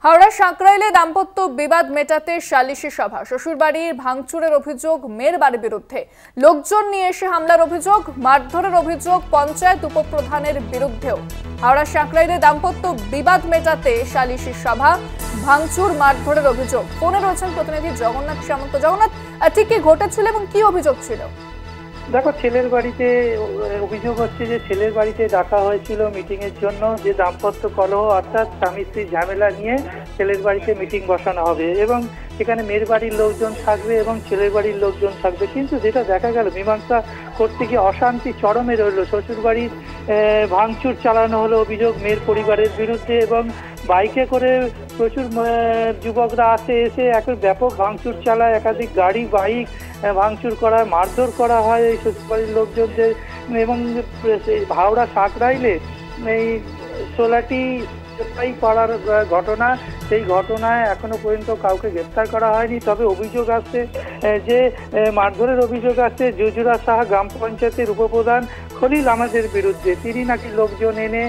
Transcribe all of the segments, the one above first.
হাওড়া সাঁকরাইলে দাম্পত্য বিবাদ মেটাতে সালিশি সভা, শ্বশুরবাড়ির ভাঙচুরের অভিযোগ মেয়ের বাড়ির বিরুদ্ধে, লোকজন নিয়ে এসে হামলার অভিযোগ, মারধরের অভিযোগ পঞ্চায়েত উপপ্রধানের বিরুদ্ধেও। হাওড়া সাঁকরাইলে দাম্পত্য বিবাদ মেটাতে সালিশি সভা, ভাঙচুর মারধরের অভিযোগ। ফোনে রয়েছেন প্রতিনিধি জগন্নাথ সামন্ত। জগন্নাথ, ঠিক কি ঘটেছিল এবং কি অভিযোগ ছিল? দেখো, ছেলের বাড়িতে অভিযোগ হচ্ছে যে ছেলের বাড়িতে ডাকা হয়েছিল মিটিং এর জন্য, যে দাম্পত্য কলহ অর্থাৎ স্বামী স্ত্রীর ঝামেলা নিয়ে ছেলের বাড়িতে মিটিং বসানো হবে এবং সেখানে মেয়ের বাড়ির লোকজন থাকবে এবং ছেলের বাড়ির লোকজন থাকবে। কিন্তু যেটা দেখা গেল, মীমাংসা করতে গিয়ে অশান্তি চরমে রইল। শ্বশুর বাড়ির ভাঙচুর চালানো হলো অভিযোগ মেয়ের পরিবারের বিরুদ্ধে এবং বাইকে করে প্রচুর যুবকরা এসে একটা ব্যাপক ভাঙচুর চালায়, একাধিক গাড়ি বাইক ভাঙচুর করা, মারধর করা হয় এই শ্বশুরবাড়ির লোকজনদের। এবং হাওড়া সাঁকরাইলে এই 16টি পাড়ার ঘটনা, সেই ঘটনায় এখনো পর্যন্ত কাউকে গ্রেপ্তার করা হয়নি। তবে অভিযোগ আসছে যে মারধরের অভিযোগ আসছে জুজুরা সাহা গ্রাম পঞ্চায়েতের উপপ্রধান খলিল আহমেদের বিরুদ্ধে। তিনি নাকি লোকজন এনে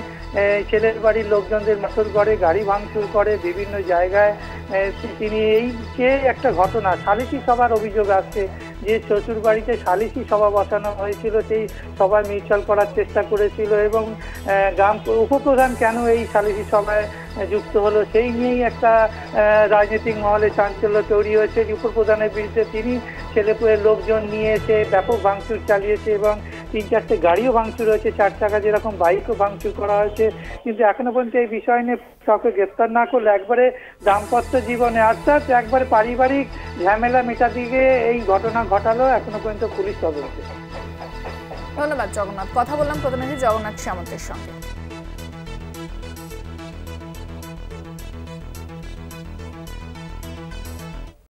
ছেলের বাড়ির লোকজনদের মারধর করে, গাড়ি ভাঙচুর করে বিভিন্ন জায়গায়। তিনি এই যে একটা ঘটনা, সালিশি সভার অভিযোগ আসছে যে শ্বশুর বাড়িতে সালিশি সভা বসানো হয়েছিল, সেই সভায় মিউচুয়াল করার চেষ্টা করেছিল এবং গ্রাম উপপ্রধান কেন এই সালিশি সভায় যুক্ত হলো সেই নিয়েই একটা রাজনৈতিক মহলে চাঞ্চল্য তৈরি হয়েছে। উপপ্রধানের বিরুদ্ধে তিনি ছেলেপুলের লোকজন নিয়ে এসে ব্যাপক ভাঙচুর চালিয়েছে এবং 3-4টে গাড়িও ভাঙচুর হয়েছে, 4 চাকা যেরকম বাইকও ভাঙচুর করা হয়েছে। কিন্তু এখনো পর্যন্ত এই বিষয় নিয়ে কাউকে গ্রেপ্তার না করলে একবারে দাম্পত্য জীবনে অর্থাৎ একবারে পারিবারিক ঝামেলা মেটা দিকে এই ঘটনা ঘটালো এখনো পর্যন্ত পুলিশ তদন্তে। ধন্যবাদ জগন্নাথ। কথা বললাম প্রতিনিধি জগন্নাথ সামন্তের সঙ্গে।